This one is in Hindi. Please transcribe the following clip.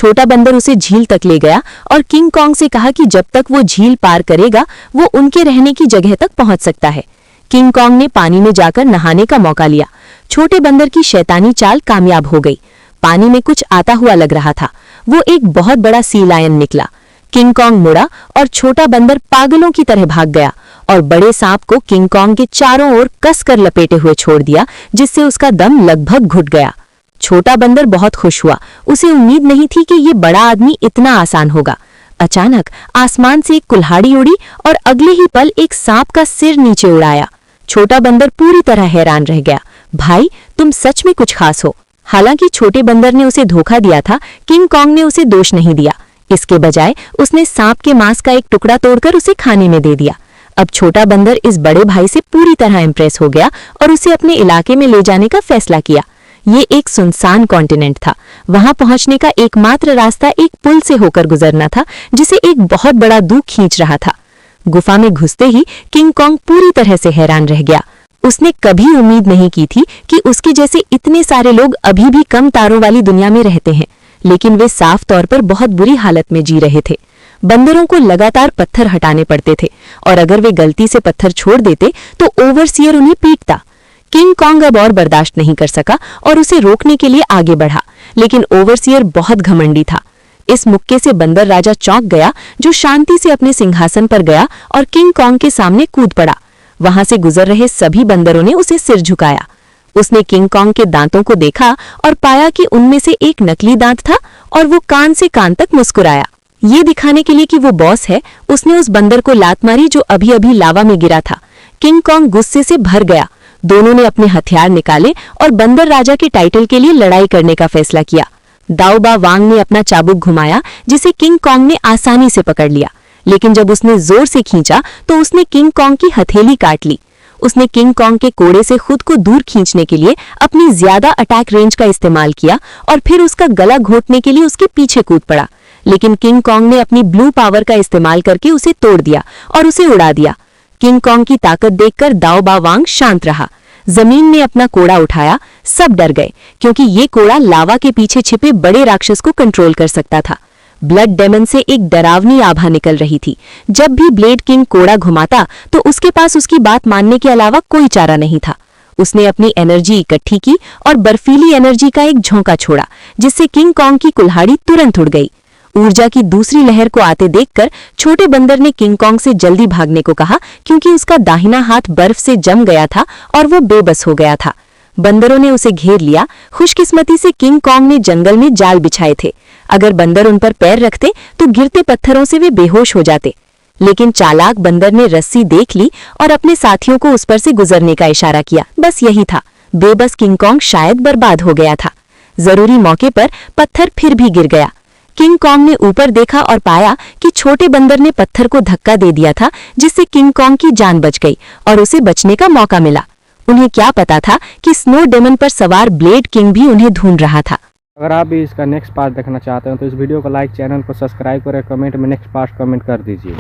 छोटा बंदर उसे झील तक ले गया और किंग कॉन्ग से कहा कि जब तक वो झील पार करेगा वो उनके रहने की जगह तक पहुंच सकता है। किंग कॉन्ग ने पानी में जाकर नहाने का मौका लिया। छोटे बंदर की शैतानी चाल कामयाब हो गई। पानी में कुछ आता हुआ लग रहा था। वो एक बहुत बड़ा सी लायन निकला। किंग कॉन्ग मुड़ा और छोटा बंदर पागलों की तरह भाग गया और बड़े सांप को किंग कॉन्ग के चारों ओर कसकर लपेटे हुए छोड़ दिया, जिससे उसका दम लगभग घुट गया। छोटा बंदर बहुत खुश हुआ। उसे उम्मीद नहीं थी कि ये बड़ा आदमी इतना आसान होगा। अचानक आसमान से एक कुल्हाड़ी उड़ी और अगले ही पल एक सांप का सिर नीचे उड़ाया। छोटा बंदर पूरी तरह हैरान रह गया। भाई, तुम सच में कुछ खास हो। हालांकि छोटे बंदर ने उसे धोखा दिया था, किंग कॉन्ग ने उसे दोष नहीं दिया। इसके बजाय उसने सांप के मांस का एक टुकड़ा तोड़कर उसे खाने में दे दिया। अब छोटा बंदर इस बड़े भाई से पूरी तरह इंप्रेस हो गया और उसे अपने इलाके में ले जाने का फैसला किया। ये एक सुनसान कॉन्टिनेंट था। वहां पहुंचने का एकमात्र रास्ता एक पुल से होकर गुजरना था, जिसे एक बहुत बड़ा दूत खींच रहा था। गुफा में घुसते ही किंग कॉन्ग पूरी तरह से हैरान रह गया। उसने कभी उम्मीद नहीं की थी कि उसके जैसे इतने सारे लोग अभी भी कम तारों वाली दुनिया में रहते हैं, लेकिन वे साफ तौर पर बहुत बुरी हालत में जी रहे थे। बंदरों को लगातार पत्थर हटाने पड़ते थे और अगर वे गलती से पत्थर छोड़ देते तो ओवरसियर उन्हें पीटता। किंग कॉन्ग अब और बर्दाश्त नहीं कर सका और उसे रोकने के लिए आगे बढ़ा, लेकिन ओवरसियर बहुत घमंडी था। इस मुक्के से बंदर राजा चौंक गया, जो शांति से अपने सिंहासन पर गया और किंग कॉन्ग के सामने कूद पड़ा। वहां से गुजर रहे सभी बंदरों ने उसे सिर झुकाया। उसने किंग कॉन्ग के दांतों को देखा और पाया कि उनमें से एक नकली दांत था और वो कान से कान तक मुस्कुराया। ये दिखाने के लिए कि वो बॉस है, उसने उस बंदर को लात मारी जो अभी अभी लावा में गिरा था। किंग कॉन्ग गुस्से से भर गया। दोनों ने अपने हथियार निकाले और बंदर राजा के टाइटल के लिए लड़ाई करने का फैसला किया। दाओ बा वांग ने अपना चाबुक घुमाया, जिसे किंग कॉन्ग ने आसानी से पकड़ लिया, लेकिन जब उसने जोर से खींचा तो उसने किंग कॉन्ग की हथेली काट ली। उसने किंग कॉन्ग के कोड़े से खुद को दूर खींचने के लिए अपनी ज्यादा अटैक रेंज का इस्तेमाल किया और फिर उसका गला घोंटने के लिए उसके पीछे कूद पड़ा, लेकिन किंग कॉन्ग ने अपनी ब्लू पावर का इस्तेमाल करके उसे तोड़ दिया और उसे उड़ा दिया। किंग कॉन्ग की ताकत देखकर दाओ बा वांग शांत रहा। जमीन में अपना कोड़ा उठाया। सब डर गए, क्योंकि ये कोड़ा लावा के पीछे छिपे बड़े राक्षस को कंट्रोल कर सकता था। ब्लड डेमन से एक डरावनी आभा निकल रही थी। जब भी ब्लेड किंग कोड़ा घुमाता तो उसके पास उसकी बात मानने के अलावा कोई चारा नहीं था। उसने अपनी एनर्जी इकट्ठी की और बर्फीली एनर्जी का एक झोंका छोड़ा, जिससे किंग कॉन्ग की कुल्हाड़ी तुरंत उड़ गई। ऊर्जा की दूसरी लहर को आते देखकर छोटे बंदर ने किंग कॉन्ग से जल्दी भागने को कहा, क्योंकि उसका दाहिना हाथ बर्फ से जम गया था और वो बेबस हो गया था। बंदरों ने उसे घेर लिया। खुशकिस्मती से किंग कॉन्ग ने जंगल में जाल बिछाए थे। अगर बंदर उन पर पैर रखते तो गिरते पत्थरों से वे बेहोश हो जाते, लेकिन चालाक बंदर ने रस्सी देख ली और अपने साथियों को उस पर से गुजरने का इशारा किया। बस यही था। बेबस किंग कॉन्ग शायद बर्बाद हो गया था। जरूरी मौके पर पत्थर फिर भी गिर गया। किंग कॉन्ग ने ऊपर देखा और पाया कि छोटे बंदर ने पत्थर को धक्का दे दिया था, जिससे किंग कॉन्ग की जान बच गई और उसे बचने का मौका मिला। उन्हें क्या पता था कि स्नो डेमन पर सवार ब्लेड किंग भी उन्हें ढूंढ रहा था। अगर आप भी इसका नेक्स्ट पार्ट देखना चाहते हैं तो इस वीडियो को लाइक, चैनल को सब्सक्राइब करें, कमेंट में नेक्स्ट पार्ट कमेंट कर दीजिए।